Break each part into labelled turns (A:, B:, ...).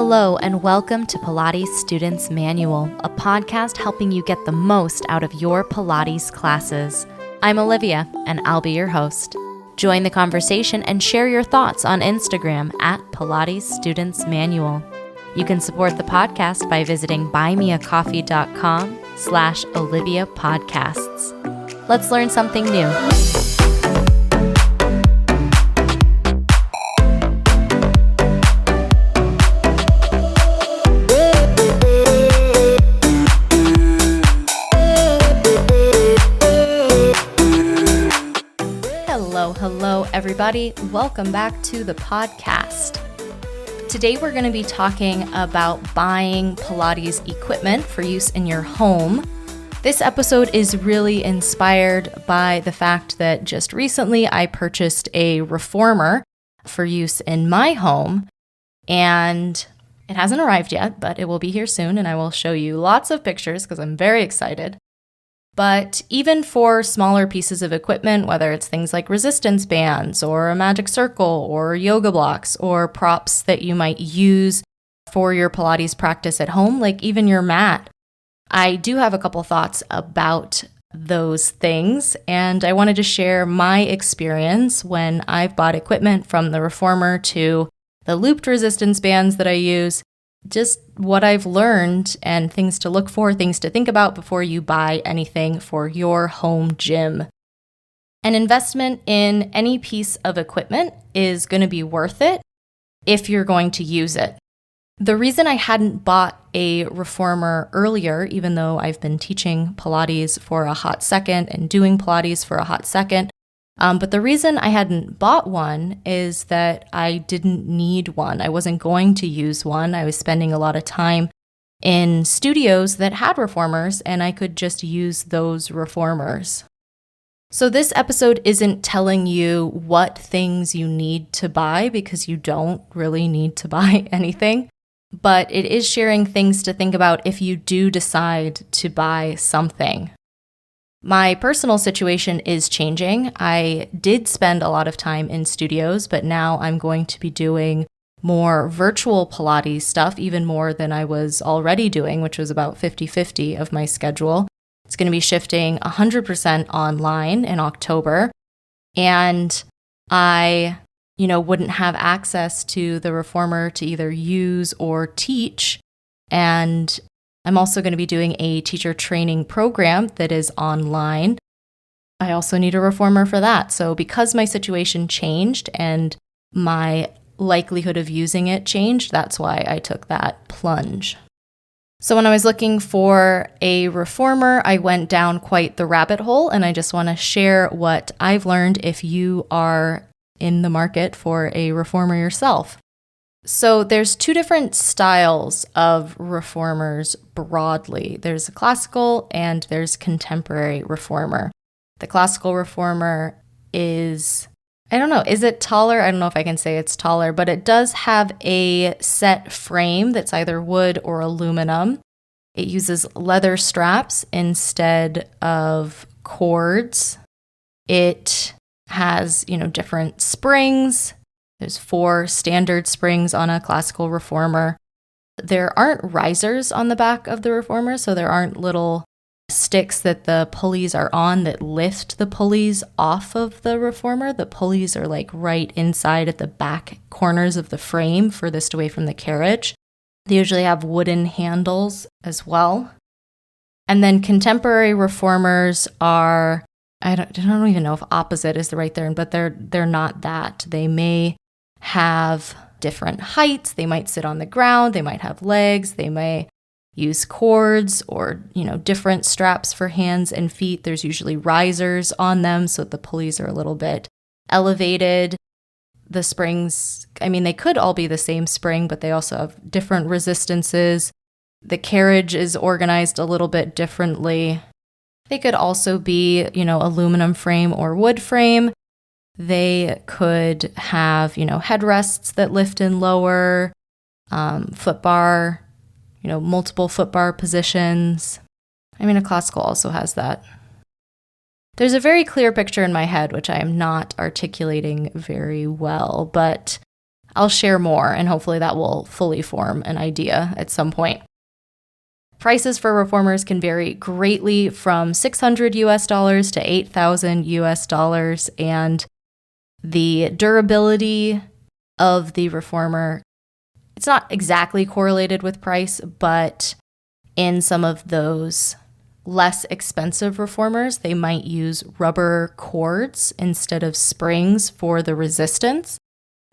A: Hello and welcome to Pilates Students Manual, a podcast helping you get the most out of your Pilates classes. I'm Olivia and I'll be your host. Join the conversation and share your thoughts on Instagram at Pilates Students Manual. You can support the podcast by visiting buymeacoffee.com/Olivia Podcasts. Let's learn something new. Hello, everybody. Welcome back to the podcast. Today, we're going to be talking about buying Pilates equipment for use in your home. This episode is really inspired by the fact that just recently I purchased a reformer for use in my home, and it hasn't arrived yet, but it will be here soon, and I will show you lots of pictures because I'm very excited. But even for smaller pieces of equipment, whether it's things like resistance bands or a magic circle or yoga blocks or props that you might use for your Pilates practice at home, like even your mat, I do have a couple thoughts about those things. And I wanted to share my experience when I've bought equipment, from the reformer to the looped resistance bands that I use. Just what I've learned and things to look for, things to think about before you buy anything for your home gym. An investment in any piece of equipment is going to be worth it if you're going to use it. The reason I hadn't bought a reformer earlier, even though I've been teaching Pilates for a hot second and doing Pilates for a hot second, but the reason I hadn't bought one is that I didn't need one. I wasn't going to use one. I was spending a lot of time in studios that had reformers, and I could just use those reformers. So this episode isn't telling you what things you need to buy, because you don't really need to buy anything, but it is sharing things to think about if you do decide to buy something. My personal situation is changing. I did spend a lot of time in studios, but now I'm going to be doing more virtual Pilates stuff, even more than I was already doing, which was about 50-50 of my schedule. It's going to be shifting 100% online in October. And I, wouldn't have access to the reformer to either use or teach. And I'm also going to be doing a teacher training program that is online. I also need a reformer for that. So because my situation changed and my likelihood of using it changed, that's why I took that plunge. So when I was looking for a reformer, I went down quite the rabbit hole, and I just want to share what I've learned if you are in the market for a reformer yourself. So there's two different styles of reformers broadly. There's a classical and there's contemporary reformer. The classical reformer is, is it taller? I don't know if I can say it's taller, but it does have a set frame that's either wood or aluminum. It uses leather straps instead of cords. It has, different springs. There's 4 standard springs on a classical reformer. There aren't risers on the back of the reformer, so there aren't little sticks that the pulleys are on that lift the pulleys off of the reformer. The pulleys are like right inside at the back corners of the frame, furthest away from the carriage. They usually have wooden handles as well. And then contemporary reformers are, I don't even know if opposite is the right term, but they're not that. They may have different heights. They might sit on the ground. They might have legs. They may use cords or, different straps for hands and feet. There's usually risers on them, so the pulleys are a little bit elevated. The springs, they could all be the same spring, but they also have different resistances. The carriage is organized a little bit differently. They could also be, aluminum frame or wood frame. They could have, headrests that lift and lower, foot bar, multiple foot bar positions. A classical also has that. There's a very clear picture in my head, which I am not articulating very well, but I'll share more, and hopefully that will fully form an idea at some point. Prices for reformers can vary greatly from $600 to $8,000, and the durability of the reformer, it's not exactly correlated with price, but in some of those less expensive reformers, they might use rubber cords instead of springs for the resistance.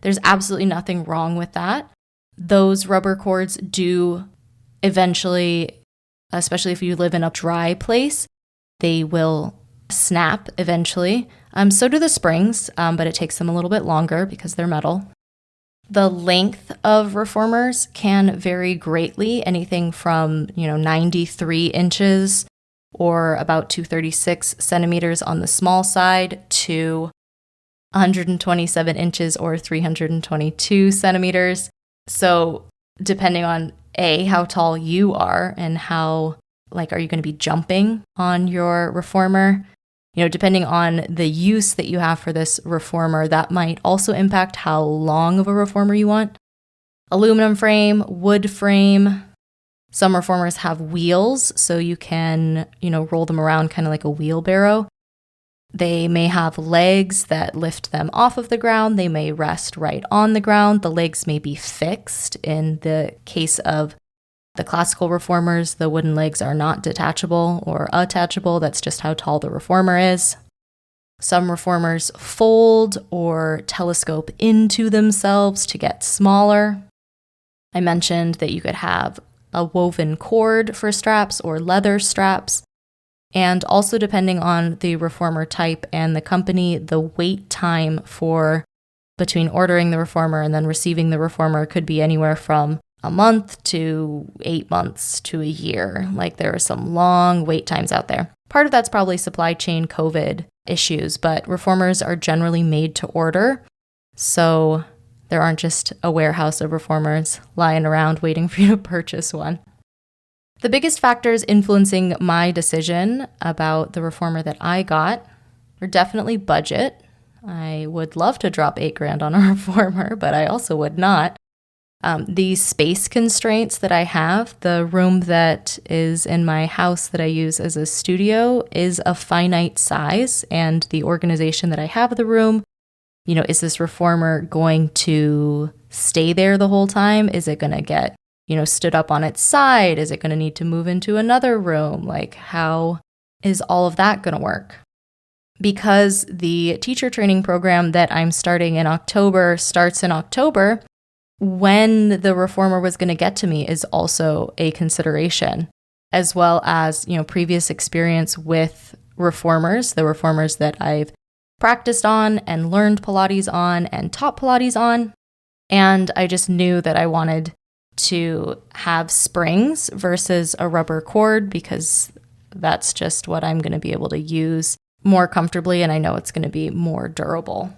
A: There's absolutely nothing wrong with that. Those rubber cords do eventually, especially if you live in a dry place, they will snap eventually. So do the springs, but it takes them a little bit longer because they're metal. The length of reformers can vary greatly, anything from 93 inches or about 236 centimeters on the small side to 127 inches or 322 centimeters. So depending on how tall you are and how, are you going to be jumping on your reformer? Depending on the use that you have for this reformer, that might also impact how long of a reformer you want. Aluminum frame, wood frame. Some reformers have wheels, so you can, roll them around kind of like a wheelbarrow. They may have legs that lift them off of the ground. They may rest right on the ground. The legs may be fixed. In the case of the classical reformers, the wooden legs are not detachable or attachable. That's just how tall the reformer is. Some reformers fold or telescope into themselves to get smaller. I mentioned that you could have a woven cord for straps or leather straps. And also, depending on the reformer type and the company, the wait time between ordering the reformer and then receiving the reformer could be anywhere from a month to 8 months to a year. There are some long wait times out there. Part of that's probably supply chain COVID issues, but reformers are generally made to order. So there aren't just a warehouse of reformers lying around waiting for you to purchase one. The biggest factors influencing my decision about the reformer that I got were definitely budget. I would love to drop $8,000 on a reformer, but I also would not. The space constraints that I have, the room that is in my house that I use as a studio is a finite size, and the organization that I have of the room, is this reformer going to stay there the whole time? Is it going to get, stood up on its side? Is it going to need to move into another room? How is all of that going to work? Because the teacher training program that I'm starting in October starts in October, when the reformer was going to get to me is also a consideration, as well as, previous experience with reformers, the reformers that I've practiced on and learned Pilates on and taught Pilates on. And I just knew that I wanted to have springs versus a rubber cord because that's just what I'm going to be able to use more comfortably, and I know it's going to be more durable.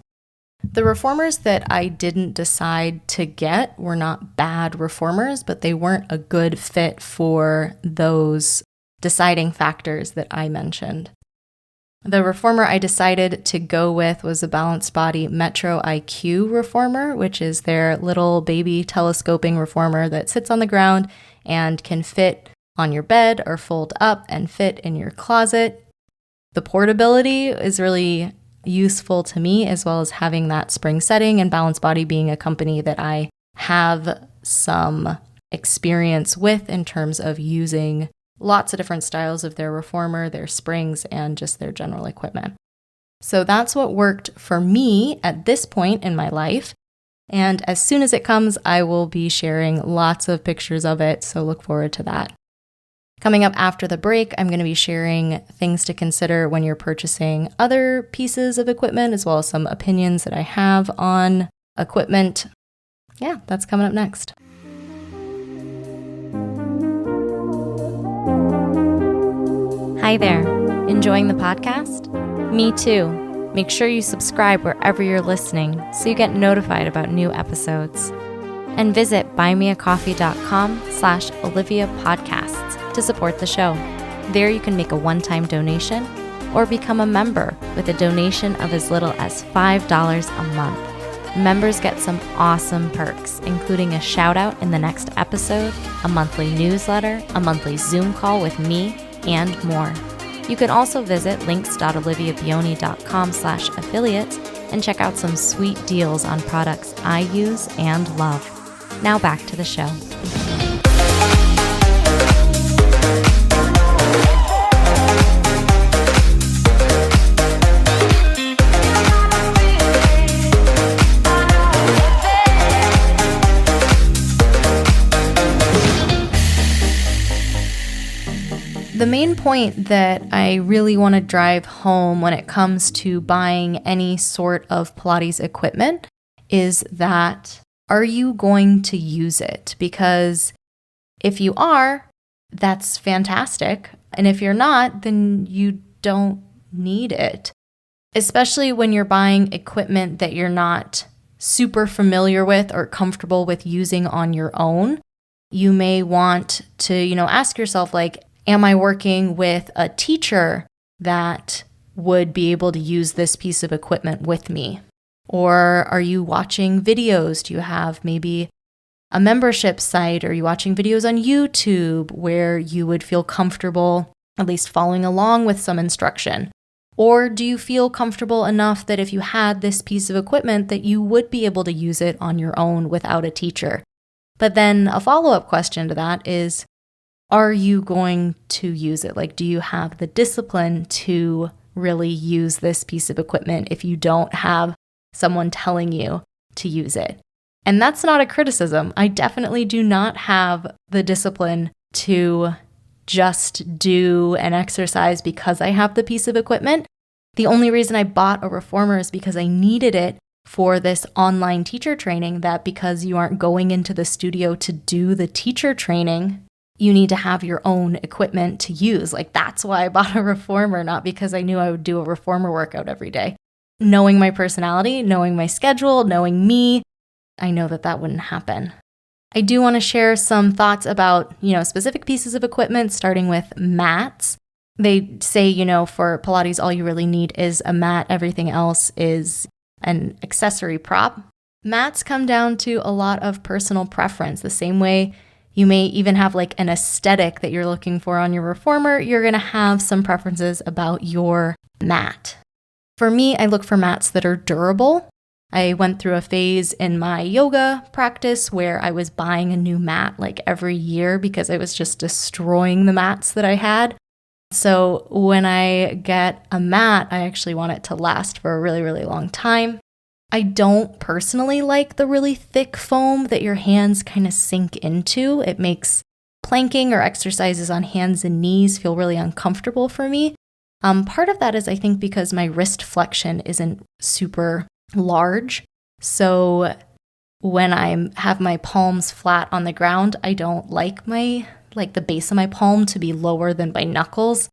A: The reformers that I didn't decide to get were not bad reformers, but they weren't a good fit for those deciding factors that I mentioned. The reformer I decided to go with was a Balanced Body Metro IQ reformer, which is their little baby telescoping reformer that sits on the ground and can fit on your bed or fold up and fit in your closet. The portability is really useful to me, as well as having that spring setting, and Balanced Body being a company that I have some experience with in terms of using lots of different styles of their reformer, their springs, and just their general equipment. So that's what worked for me at this point in my life. And as soon as it comes, I will be sharing lots of pictures of it, so look forward to that. Coming up after the break, I'm going to be sharing things to consider when you're purchasing other pieces of equipment, as well as some opinions that I have on equipment. Yeah, that's coming up next. Hi there. Enjoying the podcast? Me too. Make sure you subscribe wherever you're listening so you get notified about new episodes. And visit buymeacoffee.com/Olivia Podcasts to support the show. There you can make a one-time donation or become a member with a donation of as little as $5 a month. members get some awesome perks, including a shout out in the next episode, a monthly newsletter, a monthly Zoom call with me, and more. You can also visit links.oliviabioni.com/affiliates and check out some sweet deals on products I use and love. Now back to the show. The main point that I really want to drive home when it comes to buying any sort of Pilates equipment is that, are you going to use it? Because if you are, that's fantastic. And if you're not, then you don't need it. Especially when you're buying equipment that you're not super familiar with or comfortable with using on your own. You may want to, ask yourself, like, am I working with a teacher that would be able to use this piece of equipment with me? Or are you watching videos? Do you have maybe a membership site? Are you watching videos on YouTube where you would feel comfortable at least following along with some instruction? Or do you feel comfortable enough that if you had this piece of equipment that you would be able to use it on your own without a teacher? But then a follow-up question to that is, are you going to use it? Like, do you have the discipline to really use this piece of equipment if you don't have someone telling you to use it? And that's not a criticism. I definitely do not have the discipline to just do an exercise because I have the piece of equipment. The only reason I bought a reformer is because I needed it for this online teacher training, that because you aren't going into the studio to do the teacher training, you need to have your own equipment to use. Like, that's why I bought a reformer, not because I knew I would do a reformer workout every day. Knowing my personality, knowing my schedule, knowing me, I know that that wouldn't happen. I do want to share some thoughts about, specific pieces of equipment, starting with mats. They say, for Pilates, all you really need is a mat. Everything else is an accessory prop. Mats come down to a lot of personal preference. The same way you may even have like an aesthetic that you're looking for on your reformer, you're going to have some preferences about your mat. For me, I look for mats that are durable. I went through a phase in my yoga practice where I was buying a new mat like every year because I was just destroying the mats that I had. So when I get a mat, I actually want it to last for a really, really long time. I don't personally like the really thick foam that your hands kind of sink into. It makes planking or exercises on hands and knees feel really uncomfortable for me. Part of that is, I think, because my wrist flexion isn't super large. So when I have my palms flat on the ground, I don't like the base of my palm to be lower than my knuckles.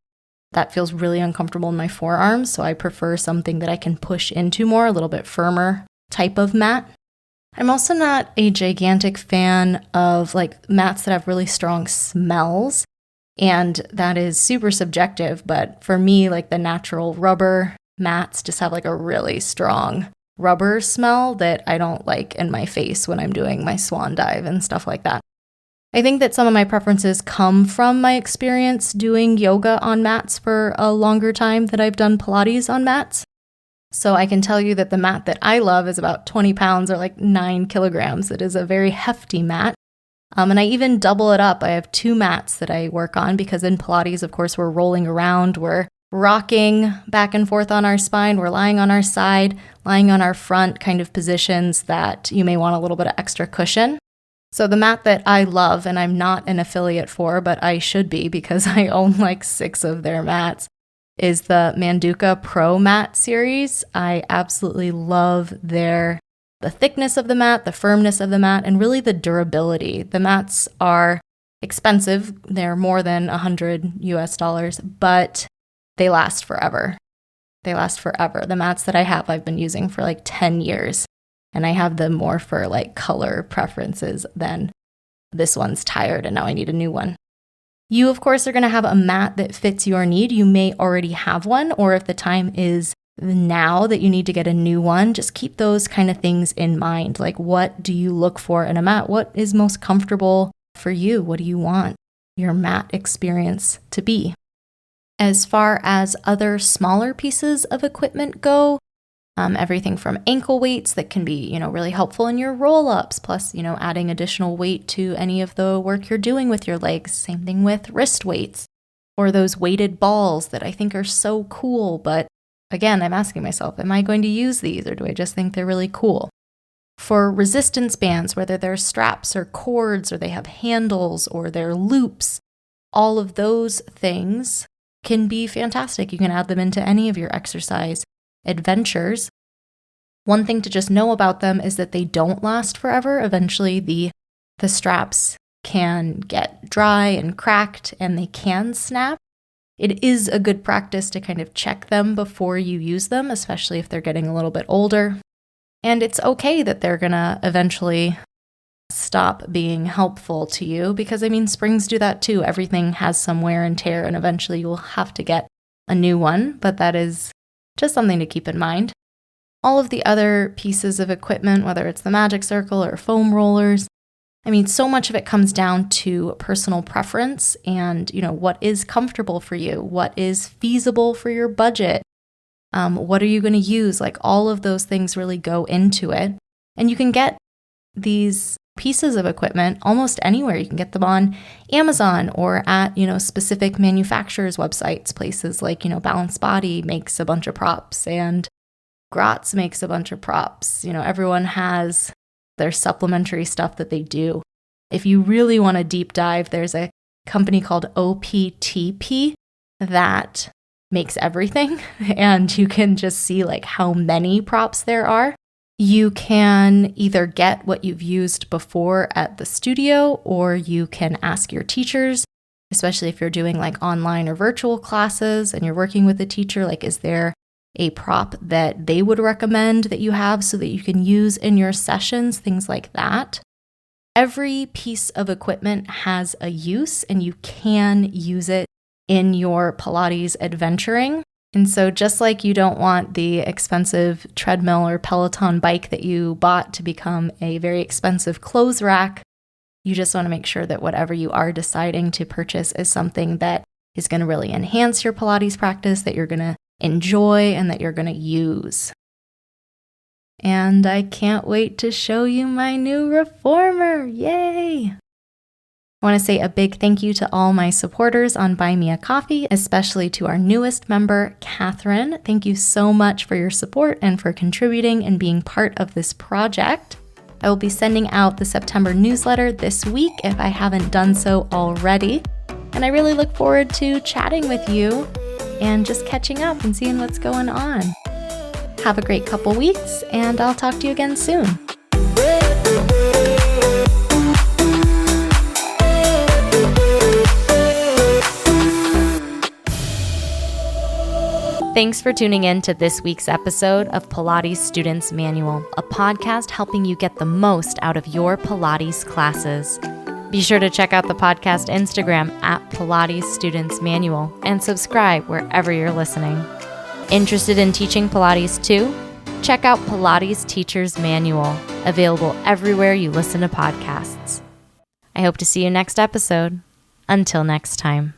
A: That feels really uncomfortable in my forearms, so I prefer something that I can push into more, a little bit firmer type of mat. I'm also not a gigantic fan of like mats that have really strong smells, and that is super subjective, but for me, like the natural rubber mats just have like a really strong rubber smell that I don't like in my face when I'm doing my swan dive and stuff like that. I think that some of my preferences come from my experience doing yoga on mats for a longer time than I've done Pilates on mats. So I can tell you that the mat that I love is about 20 pounds or like 9 kilograms. It is a very hefty mat. And I even double it up. I have 2 mats that I work on because in Pilates, of course, we're rolling around, we're rocking back and forth on our spine, we're lying on our side, lying on our front, kind of positions that you may want a little bit of extra cushion. So the mat that I love, and I'm not an affiliate for, but I should be because I own like 6 of their mats, is the Manduka Pro Mat series. I absolutely love the thickness of the mat, the firmness of the mat, and really the durability. The mats are expensive. They're more than $100 but they last forever. They last forever. The mats that I have, I've been using for like 10 years. And I have them more for like color preferences than this one's tired and now I need a new one. You, of course, are going to have a mat that fits your need. You may already have one, or if the time is now that you need to get a new one, just keep those kind of things in mind. Like, what do you look for in a mat? What is most comfortable for you? What do you want your mat experience to be? As far as other smaller pieces of equipment go, everything from ankle weights that can be, really helpful in your roll-ups, plus, adding additional weight to any of the work you're doing with your legs. Same thing with wrist weights or those weighted balls that I think are so cool. But again, I'm asking myself, am I going to use these or do I just think they're really cool? For resistance bands, whether they're straps or cords or they have handles or they're loops, all of those things can be fantastic. You can add them into any of your exercise adventures. One thing to just know about them is that they don't last forever. Eventually, the straps can get dry and cracked and they can snap. It is a good practice to kind of check them before you use them, especially if they're getting a little bit older. And it's okay that they're going to eventually stop being helpful to you because, springs do that too. Everything has some wear and tear, and eventually you'll have to get a new one, but that is just something to keep in mind. All of the other pieces of equipment, whether it's the magic circle or foam rollers, so much of it comes down to personal preference and, what is comfortable for you, what is feasible for your budget, what are you going to use? Like, all of those things really go into it. And you can get these pieces of equipment almost anywhere. You can get them on Amazon or at, specific manufacturers' websites. Places like, Balanced Body makes a bunch of props and Gratz makes a bunch of props. Everyone has their supplementary stuff that they do. If you really want to deep dive, there's a company called OPTP that makes everything, and you can just see like how many props there are. You can either get what you've used before at the studio, or you can ask your teachers, especially if you're doing like online or virtual classes and you're working with a teacher, like, is there a prop that they would recommend that you have so that you can use in your sessions, things like that. Every piece of equipment has a use and you can use it in your Pilates adventuring. And so just like you don't want the expensive treadmill or Peloton bike that you bought to become a very expensive clothes rack, you just want to make sure that whatever you are deciding to purchase is something that is going to really enhance your Pilates practice, that you're going to enjoy and that you're going to use. And I can't wait to show you my new reformer. Yay! I want to say a big thank you to all my supporters on Buy Me a Coffee, especially to our newest member, Catherine. Thank you so much for your support and for contributing and being part of this project. I will be sending out the September newsletter this week if I haven't done so already. And I really look forward to chatting with you and just catching up and seeing what's going on. Have a great couple weeks, and I'll talk to you again soon. Thanks for tuning in to this week's episode of Pilates Students Manual, a podcast helping you get the most out of your Pilates classes. Be sure to check out the podcast Instagram at Pilates Students Manual and subscribe wherever you're listening. Interested in teaching Pilates too? Check out Pilates Teacher's Manual, available everywhere you listen to podcasts. I hope to see you next episode. Until next time.